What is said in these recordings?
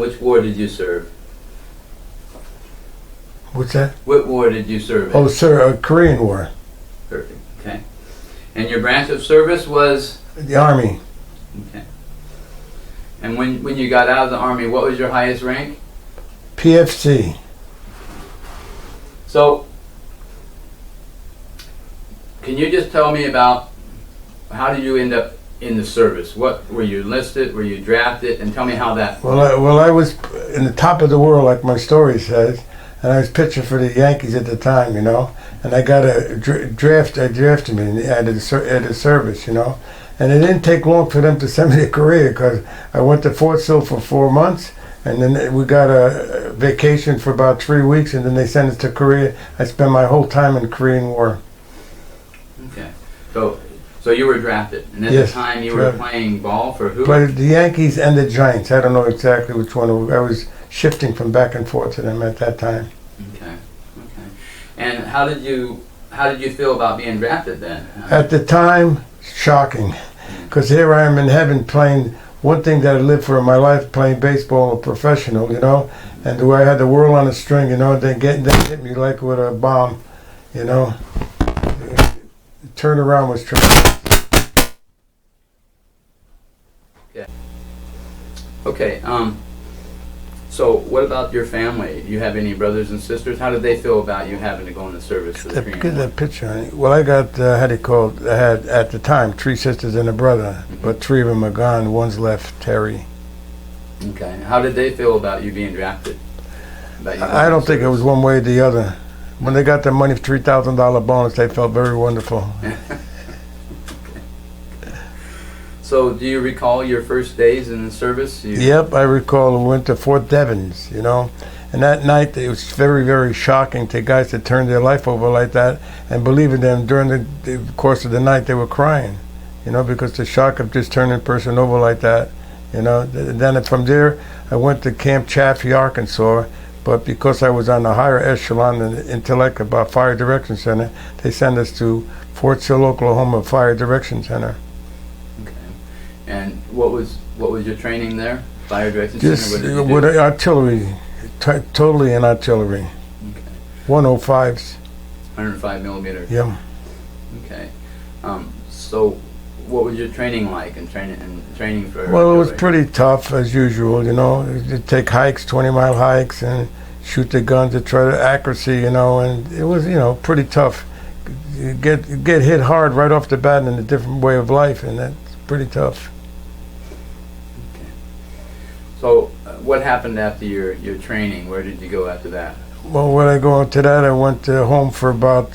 Which war did you serve? What's that? What war did you serve in? Oh, sir, Korean War. Perfect. Okay. And your branch of service was? The Army. Okay. And when you got out of the Army, what was your highest rank? PFC. So, can you just tell me about how did you end up in the service? What were you enlisted? Were you drafted? And tell me how that. Well, I was in the top of the world, like my story says, and I was pitching for the Yankees at the time, you know. And I got a draft. I drafted me at the service, you know. And it didn't take long for them to send me to Korea because I went to Fort Sill for 4 months, and then we got a vacation for about 3 weeks, and then they sent us to Korea. I spent my whole time in the Korean War. Okay. So you were drafted, and at the time you were playing ball for who? But the Yankees and the Giants. I don't know exactly which one. I was shifting from back and forth to them at that time. Okay. And how did you feel about being drafted then? At the time, shocking, because here I am in heaven playing one thing that I lived for in my life, playing baseball, a professional, you know, and the way I had the world on a string, you know, they hit me like with a bomb, you know. The turnaround was tremendous. Okay. So what about your family? Do you have any brothers and sisters? How did they feel about you having to go in the service for the Get that picture, honey. Well, I got, I had at the time 3 sisters and a brother, but 3 of them are gone. One's left, Terry. Okay. How did they feel about you being drafted? I don't think it was one way or the other. When they got their money, $3,000 bonus, they felt very wonderful. So, do you recall your first days in the service? Yep, I recall. We went to Fort Devens, you know, and that night it was very, very shocking to guys that turned their life over like that. And believing them, during the course of the night, they were crying, you know, because the shock of just turning a person over like that, you know. Then from there, I went to Camp Chaffee, Arkansas, but because I was on the higher echelon in intellect about Fire Direction Center, they sent us to Fort Sill, Oklahoma Fire Direction Center. And what was your training there? Fire Direction Just Center? with artillery, totally in artillery. Okay. 105s. 105 millimeter. Yeah. Okay. So, what was your training like and training for? Well, it was pretty tough as usual. You know, you'd take hikes, 20-mile hikes, and shoot the guns to try to accuracy. You know, and it was pretty tough. You get hit hard right off the bat in a different way of life, and that's pretty tough. So, what happened after your training? Where did you go after that? Well, when I go into that, I went home for about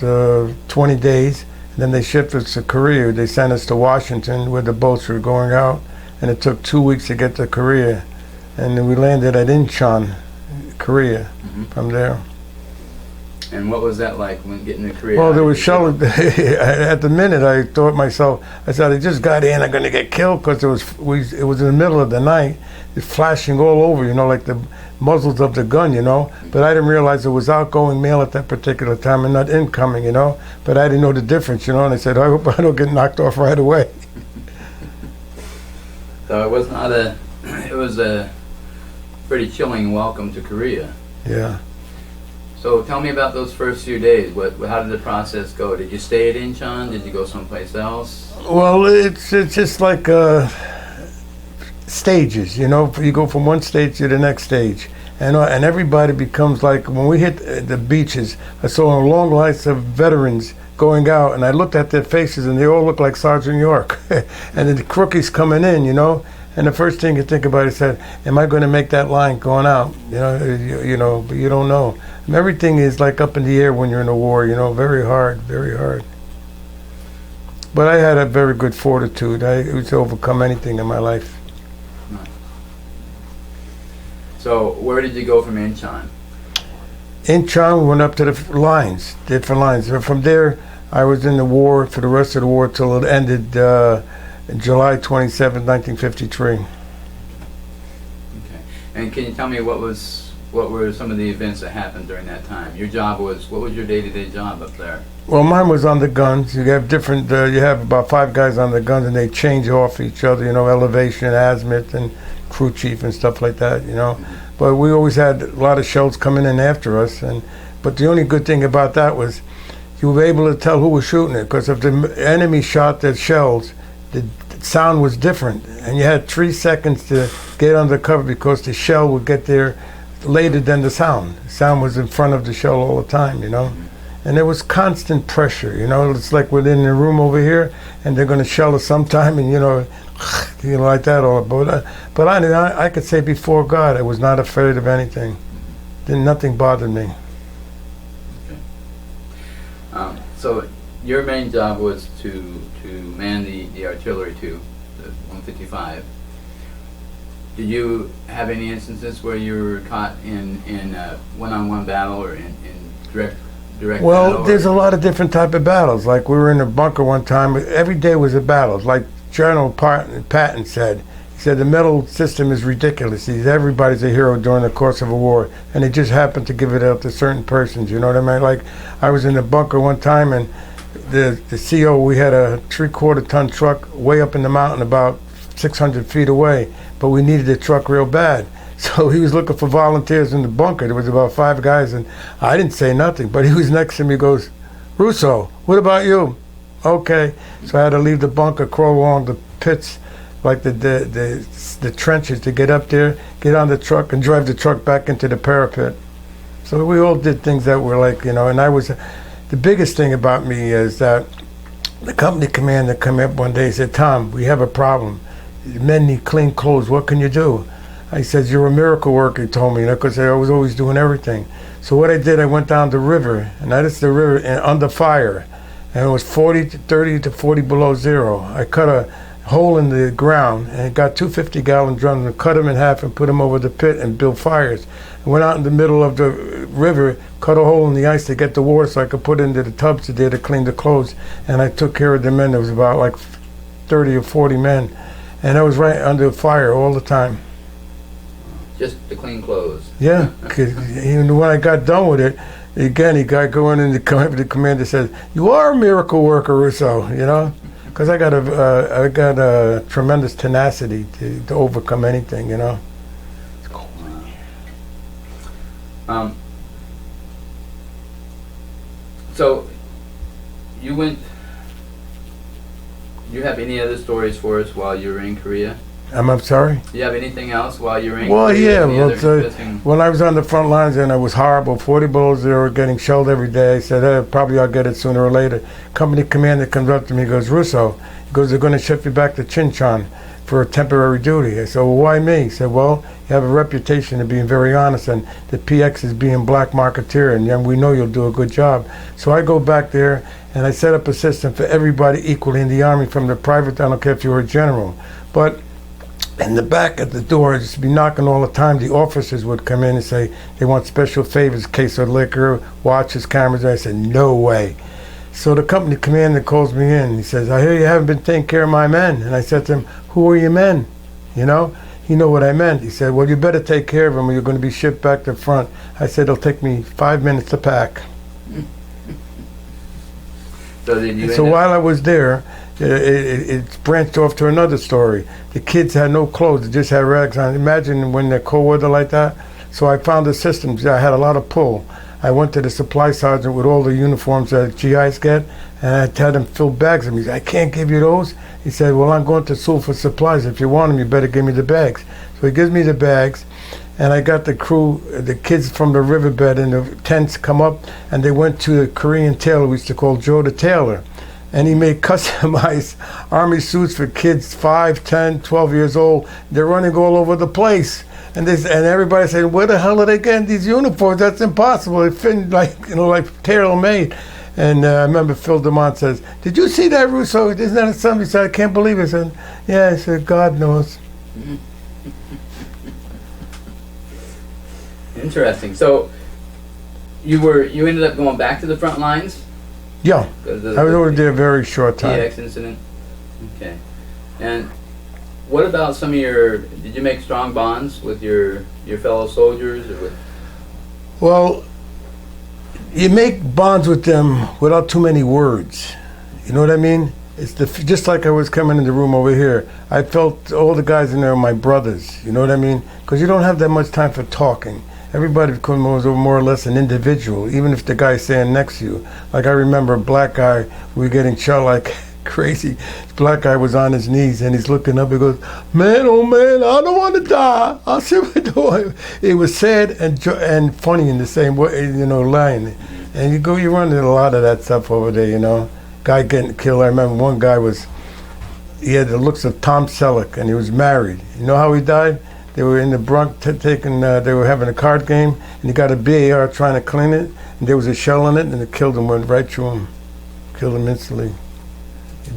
20 days. And then they shipped us to Korea. They sent us to Washington where the boats were going out. And it took 2 weeks to get to Korea. And then we landed at Incheon, Korea, from there. And what was that like when getting to Korea? Well, there was shelling. At the minute, I thought myself, I said, I just got in, I'm going to get killed, because it was in the middle of the night. It's flashing all over, you know, like the muzzles of the gun, you know. But I didn't realize it was outgoing mail at that particular time and not incoming, you know. But I didn't know the difference, you know. And I said, I hope I don't get knocked off right away. So it was a pretty chilling welcome to Korea. Yeah. So tell me about those first few days. How did the process go? Did you stay at Incheon? Did you go someplace else? Well, it's just like stages, you know. You go from one stage to the next stage, and everybody becomes like, when we hit the beaches, I saw long lines of veterans going out, and I looked at their faces, and they all looked like Sergeant York, and the crookies coming in, you know. And the first thing you think about is that, am I going to make that line going out? You know, but you don't know. And everything is like up in the air when you're in a war, you know, very hard, very hard. But I had a very good fortitude. I was to overcome anything in my life. So where did you go from Incheon? Incheon, we went up to the lines, different lines. From there, I was in the war for the rest of the war till it ended July 27, 1953. Okay. And can you tell me what were some of the events that happened during that time? What was your day-to-day job up there? Well, mine was on the guns. You have different, you have about 5 guys on the guns, and they change off each other, you know, elevation, azimuth, and crew chief and stuff like that, you know. but we always had a lot of shells coming in after us. But the only good thing about that was you were able to tell who was shooting it, because if the enemy shot their shells, the sound was different, and you had 3 seconds to get under cover because the shell would get there later than the sound. The sound was in front of the shell all the time, you know. And there was constant pressure, you know. It's like we're in the room over here, and they're going to shell us sometime, and you know, like that. But I could say before God, I was not afraid of anything. Nothing bothered me. Okay. So your main job was to man the artillery tube, the 155. Did you have any instances where you were caught in a one-on-one battle or in direct well, battle? There's a lot of different type of battles. Like we were in a bunker one time. Every day was a battle. Like General Patton said, he said the medal system is ridiculous. He said everybody's a hero during the course of a war, and they just happened to give it out to certain persons. You know what I mean? Like I was in a bunker one time, and the CO, we had a 3/4-ton truck way up in the mountain, about 600 feet away, but we needed a truck real bad. So he was looking for volunteers in the bunker. There was about 5 guys, and I didn't say nothing, but he was next to me, goes, "Russo, what about you?" Okay. So I had to leave the bunker, crawl along the pits, like the trenches, to get up there, get on the truck, and drive the truck back into the parapet. So we all did things that were like, you know, and the biggest thing about me is that the company commander came up one day and said, "Tom, we have a problem. The men need clean clothes. What can you do?" I said, "You're a miracle worker," he told me, you know, because I was always doing everything. So what I did, I went down the river, and noticed the river under fire, and it was 30 to 40 below zero. I cut a hole in the ground and got 2 50-gallon drums and cut them in half and put them over the pit and built fires. I went out in the middle of the river, cut a hole in the ice to get the water so I could put it into the tubs there to clean the clothes, and I took care of the men. There was about like 30 or 40 men, and I was right under fire all the time. Just to clean clothes. Yeah, because when I got done with it, again, he got going, and the commander said, "You are a miracle worker, Russo," you know, because I got a tremendous tenacity to overcome anything, you know. It's cold in here. So you have any other stories for us while you were in Korea? I'm sorry? Do you have anything else while you were in Well, Korea? yeah. Any Well, other when I was on the front lines, and it was horrible, 40 below zero, getting shelled every day, I said, probably I'll get it sooner or later. Company commander comes up to me and goes, "Russo," he goes, "they're going to ship you back to Chinchon for a temporary duty." I said, "Well, why me?" He said, "Well, you have a reputation of being very honest, and the PX is being black marketeer, and we know you'll do a good job." So I go back there, and I set up a system for everybody equally in the Army, from the private, I don't care if you were a general. But in the back at the door, just be knocking all the time. The officers would come in and say they want special favors, case of liquor, watches, cameras. And I said, "No way." So the company commander calls me in. He says, "I hear you haven't been taking care of my men." And I said to him, "Who are your men?" You know, he knew what I meant. He said, "Well, you better take care of them or you're going to be shipped back to the front." I said, "It'll take me 5 minutes to pack." So while I was there, it branched off to another story. The kids had no clothes; they just had rags on. Imagine when they're cold weather like that. So I found a system. I had a lot of pull. I went to the supply sergeant with all the uniforms that GIs get, and I had him fill bags of them. He said, "I can't give you those." He said, "Well, I'm going to Seoul for supplies. If you want them, you better give me the bags." So he gives me the bags, and I got the crew, the kids from the riverbed and the tents come up, and they went to the Korean tailor we used to call Joe the Tailor. And he made customized Army suits for kids 5, 10, 12 years old. They're running all over the place. And everybody said, "Where the hell are they getting these uniforms? That's impossible. They fit like tailor-made." And I remember Phil DeMont says, "Did you see that, Russo? Isn't that something?" He said, "I can't believe it." I said, "Yeah." I said, "God knows." Interesting. So you ended up going back to the front lines? Yeah, I was over there a very short time. PX incident. Okay. And what about did you make strong bonds with your fellow soldiers or with? Well, you make bonds with them without too many words. You know what I mean? just like I was coming in the room over here. I felt all the guys in there are my brothers. You know what I mean? Because you don't have that much time for talking. Everybody becomes more or less an individual, even if the guy's standing next to you. Like I remember a black guy, we were getting shot like crazy. This black guy was on his knees and he's looking up. He goes, "Man, oh man, I don't want to die. I'll see what I do." It was sad and funny in the same way, line. And you run into a lot of that stuff over there, Guy getting killed. I remember one guy he had the looks of Tom Selleck and he was married. You know how he died? They were in the Bronx they were having a card game and he got a BAR trying to clean it and there was a shell in it and it killed him, went right through him. Killed him instantly.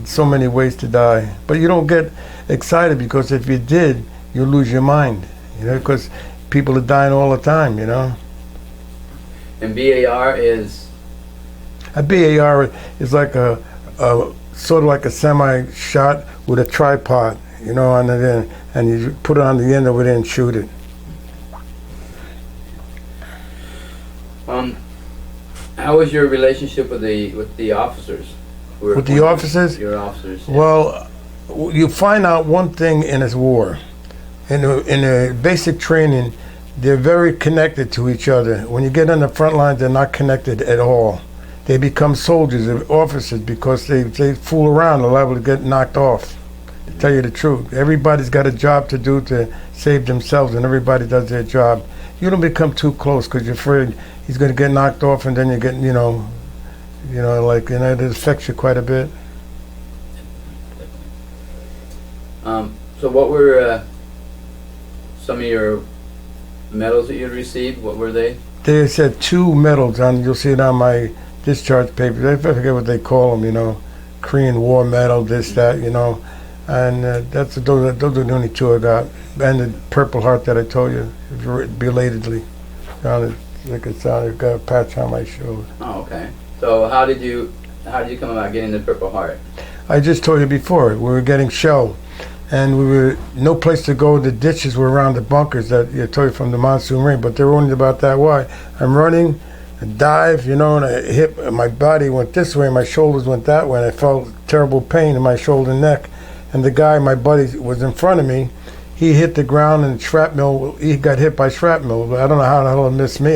So many ways to die. But you don't get excited because if you did, you lose your mind. Because people are dying all the time, And BAR is? A BAR is like a sort of like a semi-shot with a tripod, on the end, and you put it on the end of it and shoot it. How was your relationship with the officers? With the officers? Your officers. Yeah. Well, you find out one thing in this war. In the basic training, they're very connected to each other. When you get on the front lines, they're not connected at all. They become soldiers or officers because they fool around, they're liable to get knocked off. To tell you the truth, everybody's got a job to do to save themselves, and everybody does their job. You don't become too close because you're afraid he's going to get knocked off, and then you get, it affects you quite a bit. So what were some of your medals that you received? What were they? They said 2 medals on. You'll see it on my discharge papers. I forget what they call them. Korean War medal, this, that, and those are the only 2 I got. And the Purple Heart that I told you, belatedly. I've got a patch on my shoulder. Oh, okay. So how did you come about getting the Purple Heart? I just told you before, we were getting shelled. And we were no place to go. The ditches were around the bunkers that I told you from the monsoon rain, but they were only about that wide. I'm running, I dive, and my body went this way, my shoulders went that way, and I felt terrible pain in my shoulder and neck. And the guy, my buddy, was in front of me. He hit the ground and he got hit by shrapnel. I don't know how the hell it missed me.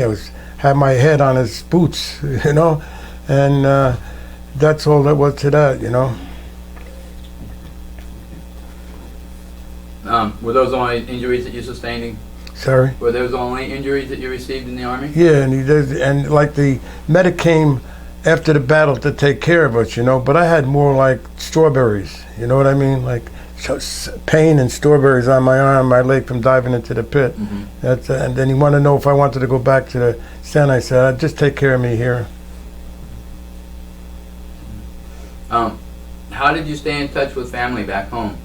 Had my head on his boots, and that's all there was to that, Were those the only injuries that you sustained? Sorry? Were those the only injuries that you received in the Army? Yeah, and like the medic came after the battle to take care of us, but I had more like strawberries, you know what I mean? Like pain and strawberries on my arm, my leg from diving into the pit. Mm-hmm. And then he wanted to know if I wanted to go back to the stand. I said, just take care of me here. How did you stay in touch with family back home?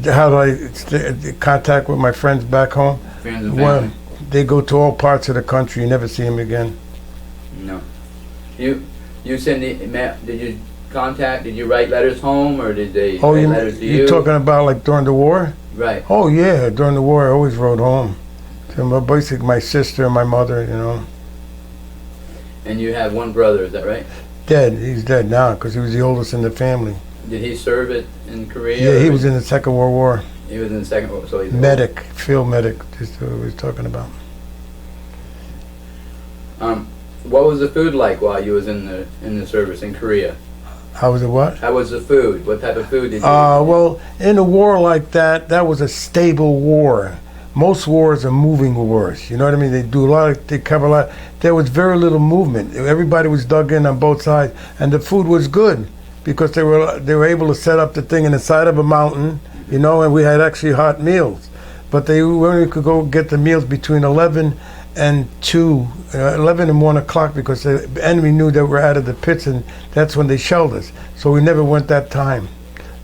How do I stay contact with my friends back home? Friends and family? Well, they go to all parts of the country. You never see them again. No. You send did you contact, did you write letters home, or did they write letters to you? You're talking about like during the war? Right. Oh yeah, during the war I always wrote home. To basically my sister and my mother, And you have one brother, is that right? Dead. He's dead now because he was the oldest in the family. Did he serve in Korea? Yeah, he was in the Second World War. He was in the Second World War, so he's medic, field medic. That's what we was talking about. What was the food like while you was in the service in Korea? How was it what? How was the food? What type of food did you eat? Well, in a war like that was a stable war. Most wars are moving wars. You know what I mean? They cover a lot. There was very little movement. Everybody was dug in on both sides, and the food was good because they were able to set up the thing in the side of a mountain, and we had actually hot meals. But they only could go get the meals between 11 and 11 and 1 o'clock because the enemy knew that we're out of the pits, and that's when they shelled us. So we never went that time.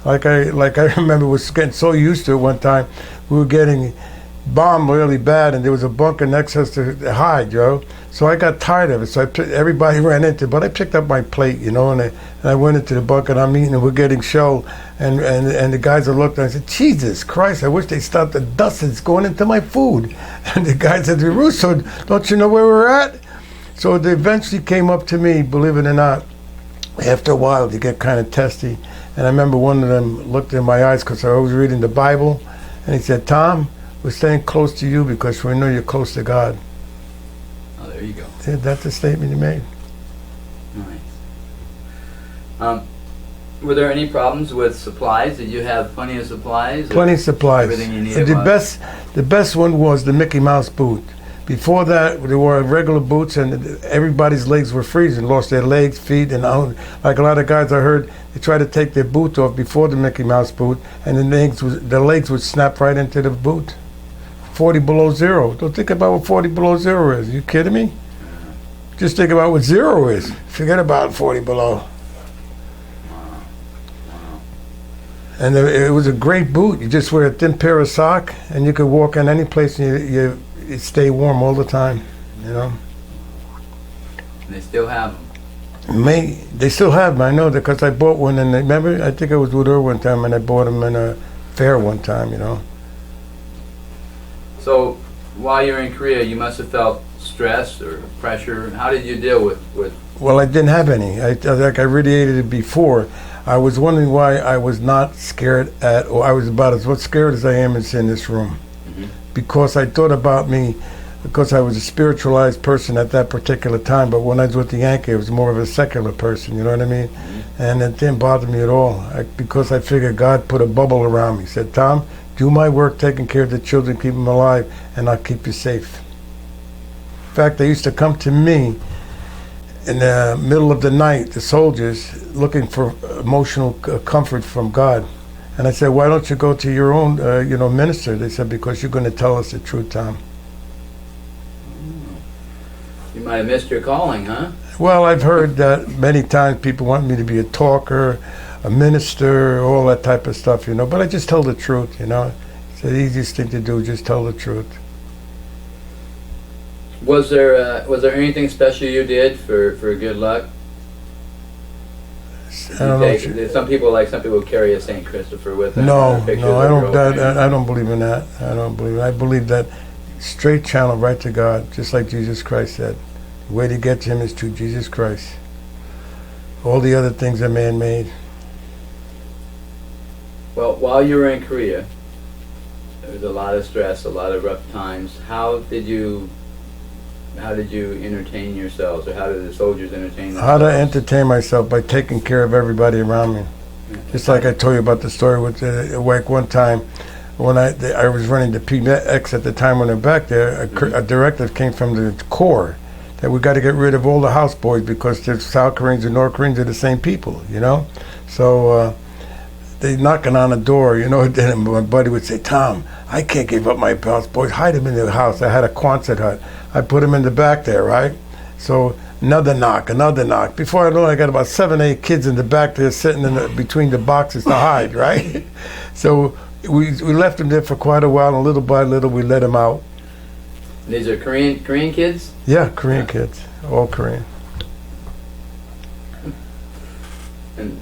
Like I remember, was getting so used to it one time, we were getting bombed really bad, and there was a bunker next to us to hide, So I got tired of it. So everybody ran into it, but I picked up my plate, and I went into the bunker, and I'm eating, and we're getting shelled, and the guys are looking, and I said, Jesus Christ, I wish they stopped the dust that's going into my food. And the guy said, Russo, don't you know where we're at? So they eventually came up to me, believe it or not. After a while, they get kind of testy, And I remember one of them looked in my eyes because I was reading the Bible, and he said, "Tom, we're staying close to you because we know you're close to God." Oh, there you go. Yeah, that's the statement he made. Nice. Were there any problems with supplies? Did you have plenty of supplies? Plenty of supplies. Everything you needed? The best one was the Mickey Mouse boot. Before that, they wore regular boots, and everybody's legs were freezing, lost their legs, feet, and like a lot of guys I heard, they tried to take their boot off before the Mickey Mouse boot, and the legs would snap right into the boot. 40 below zero. Don't think about what 40 below zero is. Are you kidding me? Just think about what zero is. Forget about 40 below. And it was a great boot. You just wear a thin pair of sock, and you could walk in any place, and you stay warm all the time. You know. And they still have them. They still have them. I know that because I bought one, and remember, I think I was with her one time, and I bought them in a fair one time. You know. So, while you were in Korea, you must have felt stress or pressure. How did you deal with? Well, I didn't have any. Like I radiated it before. I was wondering why I was not scared I was about as much scared as I am in this room. Mm-hmm. Because I thought about me, because I was a spiritualized person at that particular time, but when I was with the Yankee, I was more of a secular person, you know what I mean? Mm-hmm. And it didn't bother me at all, because I figured God put a bubble around me. He said, "Tom, do my work taking care of the children, keep them alive, and I'll keep you safe." In fact, they used to come to me in the middle of the night, the soldiers, looking for emotional comfort from God. And I said, "Why don't you go to your own, minister?" They said, "Because you're going to tell us the truth, Tom." You might have missed your calling, huh? Well, I've heard that many times people want me to be a talker, a minister, all that type of stuff, but I just tell the truth, It's the easiest thing to do, just tell the truth. Was there anything special you did for good luck? Some people carry a Saint Christopher with them. No, I don't believe in that. I believe that straight channel right to God, just like Jesus Christ said. The way to get to Him is through Jesus Christ. All the other things are man-made. Well, while you were in Korea, there was a lot of stress, a lot of rough times. How did you entertain yourselves, or how did the soldiers entertain themselves? How to entertain myself? By taking care of everybody around me. Just like I told you about the story with like one time when I was running the PX at the time when I was back there, a directive came from the Corps that we got to get rid of all the houseboys because the South Koreans and North Koreans are the same people, So they knocking on the door, and my buddy would say, "Tom, I can't give up my houseboys. Hide them in the house." I had a Quonset hut. I put them in the back there, right? So another knock. Before I know it, I got about 7, 8 kids in the back there sitting between the boxes to hide, right? So we left them there for quite a while, and little by little we let them out. These are Korean kids? Yeah, Korean kids, all Korean. And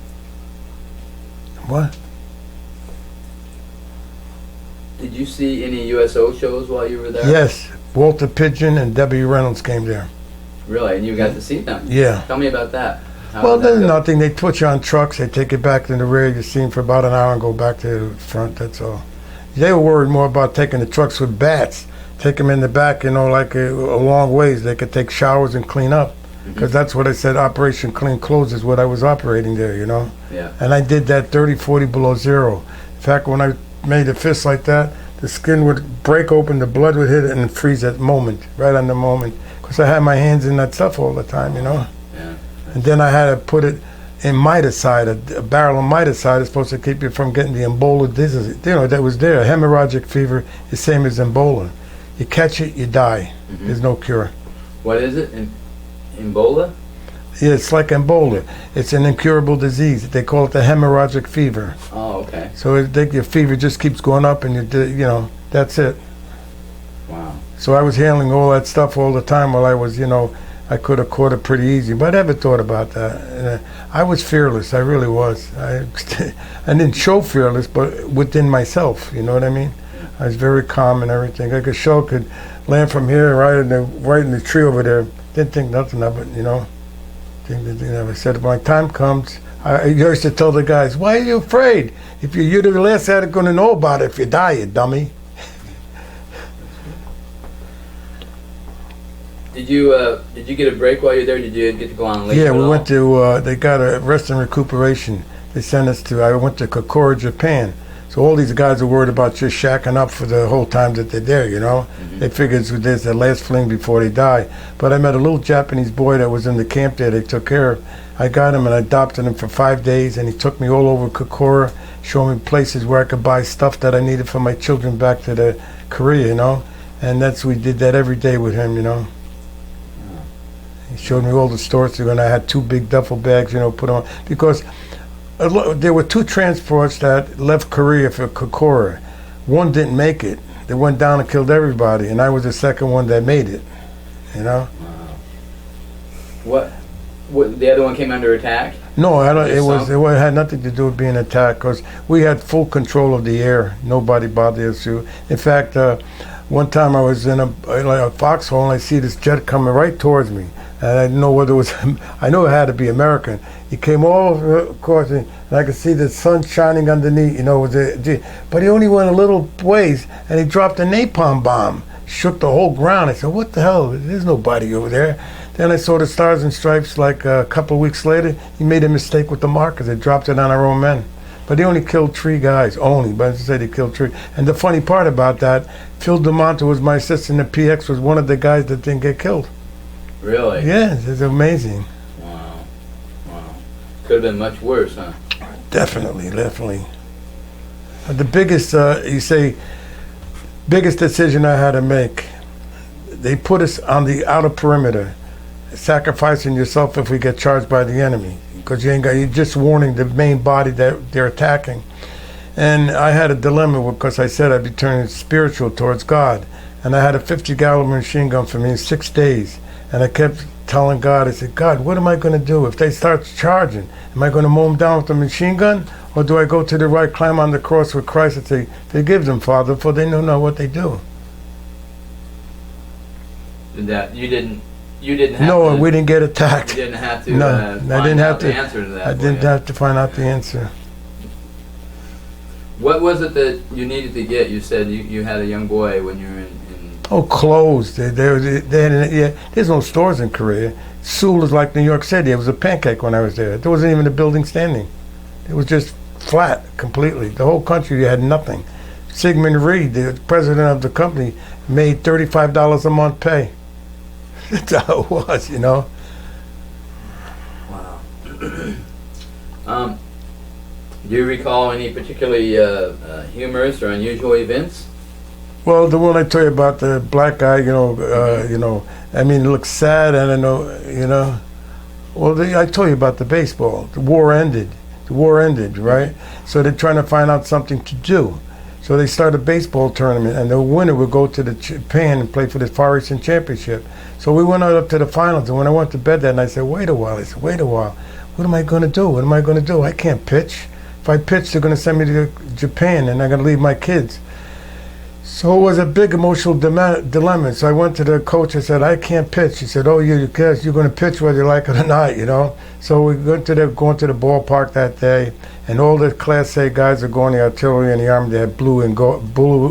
what? Did you see any USO shows while you were there? Yes, Walter Pidgeon and Debbie Reynolds came there. Really? And you got to see them? Yeah. Tell me about that. Well, there's nothing. They put you on trucks. They take you back to the rear. You see them for about an hour and go back to the front. That's all. They were worried more about taking the trucks with bats. Take them in the back, like a long ways. They could take showers and clean up. Because that's what I said, Operation Clean Clothes is what I was operating there, Yeah. And I did that 30, 40 below zero. In fact, when I made a fist like that, the skin would break open, the blood would hit it, and freeze at the moment, right on the moment. Because I had my hands in that stuff all the time, Yeah. And then I had to put it in miticide, a barrel of miticide is supposed to keep you from getting the Ebola disease. That was there. Hemorrhagic fever is same as Ebola. You catch it, you die. Mm-hmm. There's no cure. What is it? Ebola? Yeah, it's like Ebola. It's an incurable disease. They call it the hemorrhagic fever. Oh, okay. So your fever just keeps going up, and that's it. Wow. So I was handling all that stuff all the time while I was, I could have caught it pretty easy, but I never thought about that. I was fearless. I really was. I didn't show fearless, but within myself. You know what I mean? I was very calm and everything. Like a shell could land from here right in the tree over there. Didn't think nothing of it, I said, when my time comes, I used to tell the guys, "Why are you afraid? If you're the last guy that's going to know about it if you die, you dummy." Did you get a break while you were there? Did you get to go on late? Yeah, we went to. They got a rest and recuperation. They sent us to. I went to Kokura, Japan. So all these guys are worried about just shacking up for the whole time that they're there. You know, they figured this their last fling before they die. But I met a little Japanese boy that was in the camp there. They took care of. I got him and I adopted him for 5 days, and he took me all over Kokura, showing me places where I could buy stuff that I needed for my children back to the Korea. You know, and we did that every day with him. You know. He showed me all the stores. And I had 2 big duffel bags, you know, put on. Because there were 2 transports that left Korea for Kokura. One didn't make it. They went down and killed everybody. And I was the second one that made it, you know. What the other one came under attack? No, it had nothing to do with being attacked. Because we had full control of the air. Nobody bothered us. In fact, one time I was in a foxhole and I see this jet coming right towards me. And I didn't know whether it was, I knew it had to be American. He came all across me, and I could see the sun shining underneath, you know. But he only went a little ways, and he dropped a napalm bomb. Shook the whole ground. I said, what the hell? There's nobody over there. Then I saw the Stars and Stripes like a couple of weeks later. He made a mistake with the markers. They dropped it on our own men. But he only killed 3 guys, only. But I said he killed 3. And the funny part about that, Phil DeMonte was my assistant at PX, was one of the guys that didn't get killed. Really? Yes, it's amazing. Wow. Could have been much worse, huh? Definitely. The biggest, biggest decision I had to make, they put us on the outer perimeter, sacrificing yourself if we get charged by the enemy, because you're just warning the main body that they're attacking. And I had a dilemma because I said I'd be turning spiritual towards God, and I had a 50-gallon machine gun for me in 6 days. And I kept telling God, I said, God, what am I going to do if they start charging? Am I going to mow them down with a machine gun? Or do I go to the right, climb on the cross with Christ and say, forgive them, Father, for they don't know what they do? You didn't have no, to... we didn't get attacked. You didn't have to find out the answer to that. I didn't have to find out the answer. What was it that you needed to get? You said you had a young boy when you were in... Oh, clothes. There's no stores in Korea. Seoul is like New York City. It was a pancake when I was there. There wasn't even a building standing. It was just flat completely. The whole country, you had nothing. Sigmund Reed, the president of the company, made $35 a month pay. That's how it was, you know. Wow. Do you recall any particularly humorous or unusual events? Well, the one I told you about, the black guy, I mean, it looks sad, and I know, you know. Well, I told you about the baseball. The war ended, right? So they're trying to find out something to do. So they start a baseball tournament, and the winner would go to Japan and play for the Far Eastern Championship. So we went out up to the finals, and when I went to bed that night, I said, wait a while. What am I going to do? I can't pitch. If I pitch, they're going to send me to Japan, and I'm going to leave my kids. So it was a big emotional dilemma. So I went to the coach. I said, I can't pitch. He said, oh, you're going to pitch whether you like it or not, you know. So we going to the ballpark that day, and all the Class A guys are going, the artillery and the army. They had blue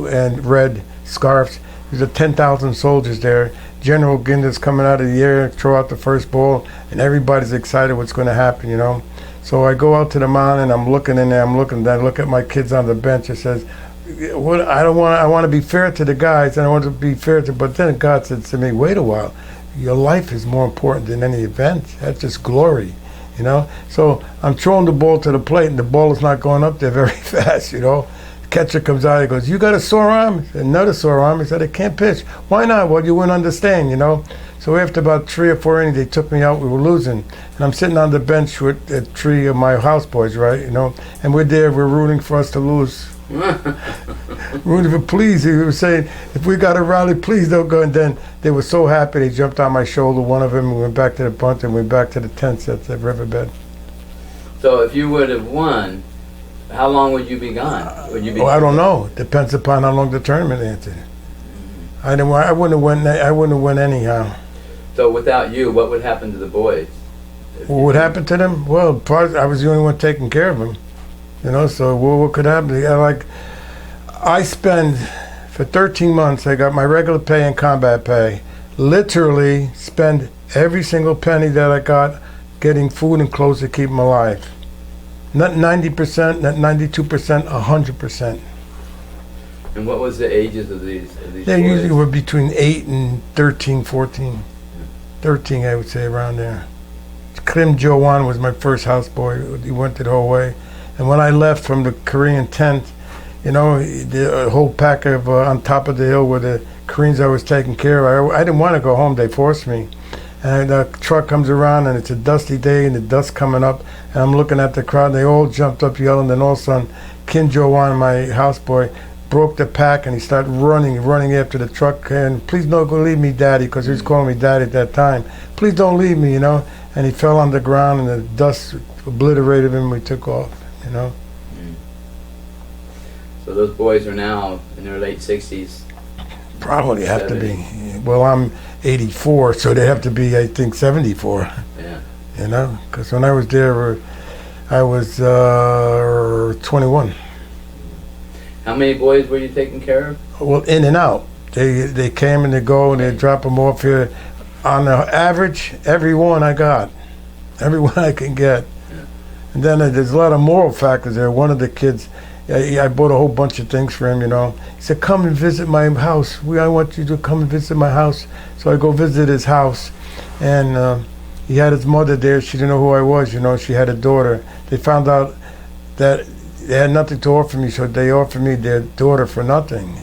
and red scarves. There's 10,000 soldiers there. General Ginda's coming out of the air, throw out the first ball, and everybody's excited what's going to happen, you know. So I go out to the mound, and I'm looking in there. I look at my kids on the bench. It says, I want to be fair to the guys, and I want to be fair to, but then God said to me, wait a while, your life is more important than any event. That's just glory, you know. So I'm throwing the ball to the plate, and the ball is not going up there very fast, you know. The catcher comes out, he goes, you got a sore arm? I said, another sore arm. He said, I can't pitch. Why not? Well, you wouldn't understand, you know. So after about 3 or 4 innings, they took me out. We were losing, and I'm sitting on the bench with 3 of my houseboys, right, you know, and we're rooting for us to lose. Rooting for please. He was saying, if we got a rally, please don't go. And then they were so happy, they jumped on my shoulder, one of them, and we went back to the bunt and went back to the tents at the riverbed. So if you would have won, how long would you be gone? I don't know. Depends upon how long the tournament answered. I wouldn't have won anyhow. So without you, what would happen to the boys? What happened to them? Well, I was the only one taking care of them. So what could happen? I spend, for 13 months, I got my regular pay and combat pay. Literally spend every single penny that I got getting food and clothes to keep them alive. Not 90%, not 92%, 100%. And what was the ages of these They boys? usually were between 8 and 13, 14. 13, I would say, around there. Kim Jo-wan was my first houseboy. He went the whole way. And when I left from the Korean tent, the whole pack of on top of the hill where the Koreans I was taking care of, I didn't want to go home. They forced me. And the truck comes around, and it's a dusty day, and the dust coming up. And I'm looking at the crowd, and they all jumped up yelling. Then all of a sudden, Kim Jo-wan, my houseboy, broke the pack, and he started running after the truck. And please don't go leave me, Daddy, because he was calling me Daddy at that time. Please don't leave me, And he fell on the ground, and the dust obliterated him. We took off, So those boys are now in their late 60s. Probably have to be. Well, I'm 84, so they have to be, I think, 74. Yeah. Because when I was there, I was 21. How many boys were you taking care of? Well, in and out. They came and they go, and they drop them off here. On the average, every one I got. Every one I can get. Yeah. And then there's a lot of moral factors there. One of the kids, I bought a whole bunch of things for him, He said, come and visit my house. I want you to come and visit my house. So I go visit his house. And he had his mother there. She didn't know who I was, She had a daughter. They found out that they had nothing to offer me, so they offered me their daughter for nothing,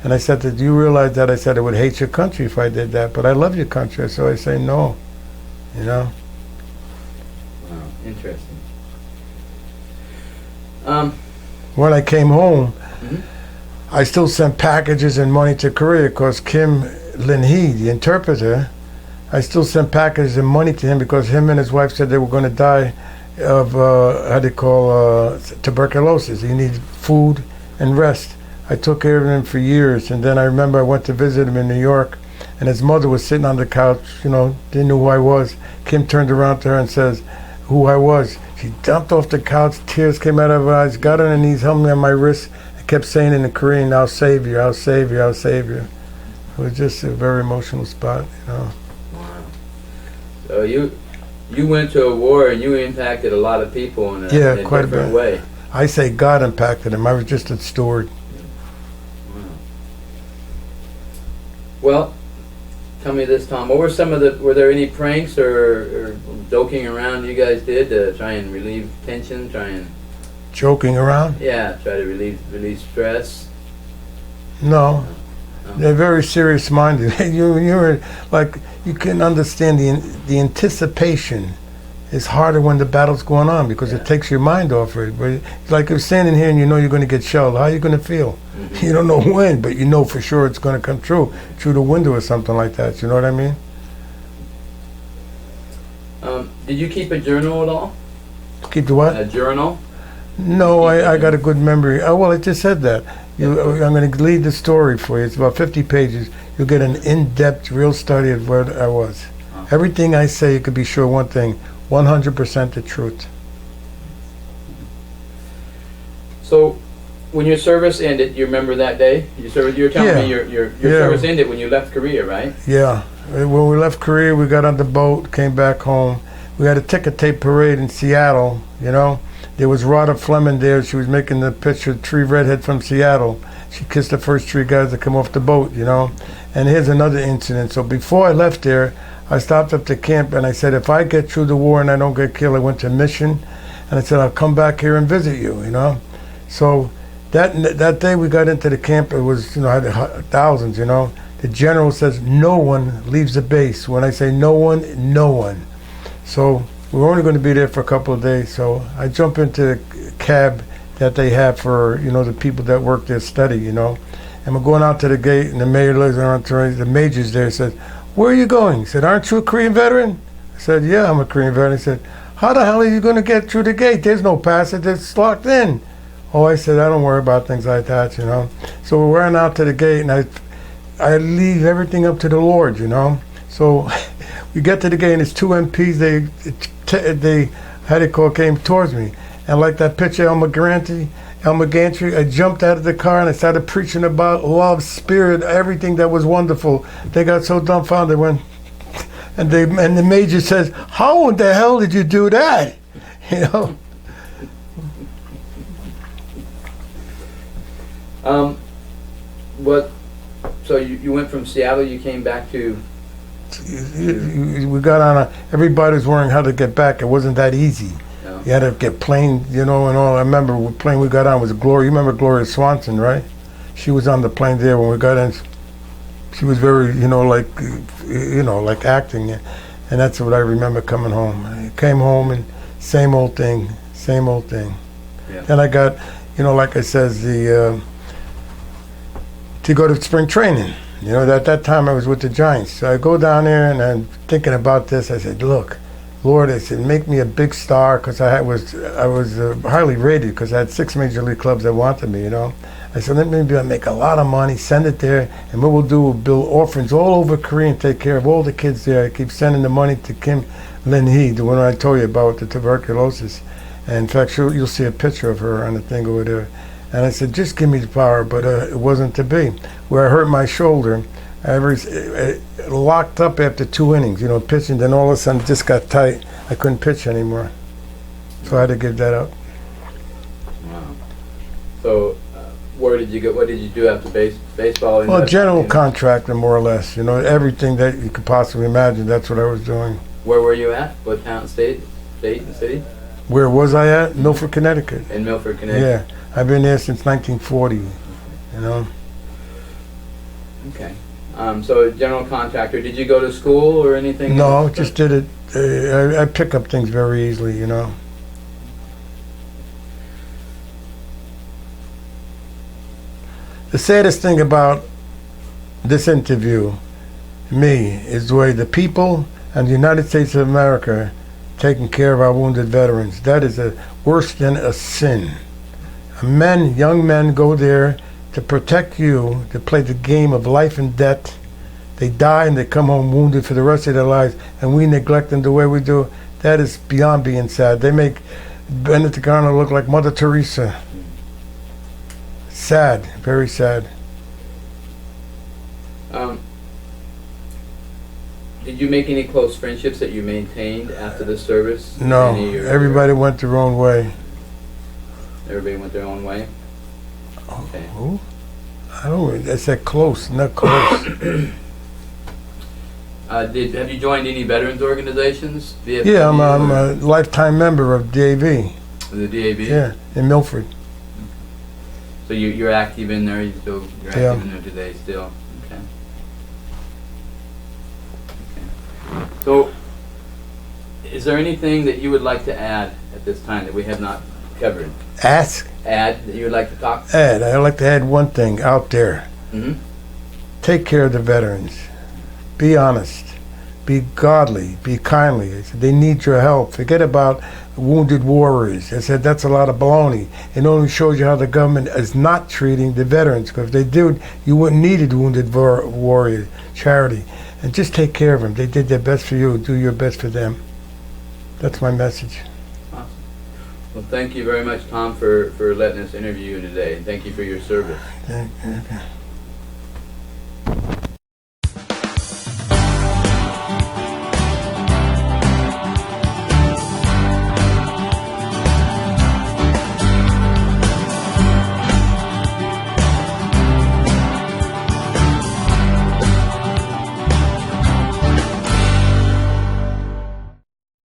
And I said, do you realize that? I said, I would hate your country if I did that, but I love your country. So I say no, Wow, interesting. When I came home, Mhm. I still sent packages and money to Korea because Kim Lin-hee, the interpreter, I still sent packages and money to him because him and his wife said they were going to die of, tuberculosis. He needed food and rest. I took care of him for years, and then I remember I went to visit him in New York, and his mother was sitting on the couch, didn't know who I was. Kim turned around to her and says who I was. She jumped off the couch, tears came out of her eyes, got on her knees, held me on my wrist, and kept saying in the Korean, I'll save you, I'll save you, I'll save you. It was just a very emotional spot, Wow. So you went to a war and you impacted a lot of people in a quite a different bit. way. I say God impacted him. I was just a steward. Well, tell me this, Tom. What were some of were there any pranks or joking around you guys did to try and relieve tension, Joking around? try to relieve stress? No. They're very serious-minded. You're like, you can understand the anticipation is harder when the battle's going on because it takes your mind off it. But it's like you're standing here and you know you're going to get shelled. How are you going to feel? Mm-hmm. You don't know when, but you know for sure it's going to come through the window or something like that. You know what I mean? Did you keep a journal at all? Keep the what? A journal? No, I got a good memory. Oh, well, I just said that. I'm going to lead the story for you. It's about 50 pages. You'll get an in-depth, real study of where I was. Everything I say, you could be sure one thing, 100% the truth. So, when your service ended, you remember that day? You're telling me your service ended when you left Korea, right? Yeah. When we left Korea, we got on the boat, came back home. We had a ticker tape parade in Seattle, There was Rhoda Fleming there. She was making the picture, Tree Redhead from Seattle. She kissed the first three guys that come off the boat, And here's another incident. So before I left there, I stopped up to camp and I said, if I get through the war and I don't get killed, I went to a mission. And I said, I'll come back here and visit you, So that day we got into the camp, it was, had thousands, The general says, no one leaves the base. When I say no one, no one. So we were only going to be there for a couple of days. So I jump into the cab that they have for, the people that work there study, And we're going out to the gate, and the mayor looks around to me, the major's there, says, where are you going? He said, aren't you a Korean veteran? I said, yeah, I'm a Korean veteran. He said, how the hell are you going to get through the gate? There's no passage, it's locked in. Oh, I said, I don't worry about things like that, So we ran out to the gate, and I leave everything up to the Lord, So We get to the gate, and it's two MPs. They how they call came towards me, and like that picture, Elmer Gantry, I jumped out of the car and I started preaching about love, spirit, everything that was wonderful. They got so dumbfounded when, and the major says, "How in the hell did you do that?" You know. What? So you went from Seattle. You came back to. We got on everybody was wondering how to get back. It wasn't that easy. No. You had to get plane, and all. I remember the plane we got on was Gloria. You remember Gloria Swanson, right? She was on the plane there when we got in. She was very, like acting, and that's what I remember coming home. I came home and same old thing. Yeah. Then I got, like I says, to go to spring training. At that time I was with the Giants. So I go down there and I'm thinking about this. I said, look, Lord, I said, make me a big star, because I was highly rated, because I had 6 major league clubs that wanted me, I said, let me make a lot of money, send it there, and what we'll do, we'll build orphans all over Korea and take care of all the kids there. I keep sending the money to Kim Lin-hee, the one I told you about, the tuberculosis. And in fact, you'll see a picture of her on the thing over there. And I said, just give me the power, but it wasn't to be. Where I hurt my shoulder, I was locked up after 2 innings, pitching. Then all of a sudden, it just got tight. I couldn't pitch anymore, so I had to give that up. Wow. So, where did you go? What did you do after baseball? Well, general contractor, more or less. Everything that you could possibly imagine. That's what I was doing. Where were you at? What town, state and city? Where was I at? Milford, Connecticut. In Milford, Connecticut. Yeah, I've been there since 1940. Okay. So general contractor. Did you go to school or anything? No, just did it. I pick up things very easily, The saddest thing about this interview, me, is the way the people and the United States of America taking care of our wounded veterans. That is worse than a sin. Young men go there to protect you, to play the game of life and death. They die and they come home wounded for the rest of their lives, and we neglect them the way we do. That is beyond being sad. They make Benedict Arnold look like Mother Teresa. Sad, very sad. Did you make any close friendships that you maintained after the service? No, everybody went their own way. Everybody went their own way? Okay. Oh, I don't. I said close, not close. Have you joined any veterans organizations? Yeah, I'm a lifetime member of DAV. The DAV? Yeah, in Milford. So you're active in there. You're active in there today still. Okay. So, is there anything that you would like to add at this time that we have not covered? Add that you would like to talk? I'd like to add one thing out there. Mm-hmm. Take care of the veterans. Be honest. Be godly. Be kindly. I said, they need your help. Forget about wounded warriors. I said, that's a lot of baloney. It only shows you how the government is not treating the veterans, because if they did, you wouldn't need a wounded warrior charity. And just take care of them. They did their best for you. Do your best for them. That's my message. Awesome. Well, thank you very much, Tom, for letting us interview you today. And thank you for your service. Okay.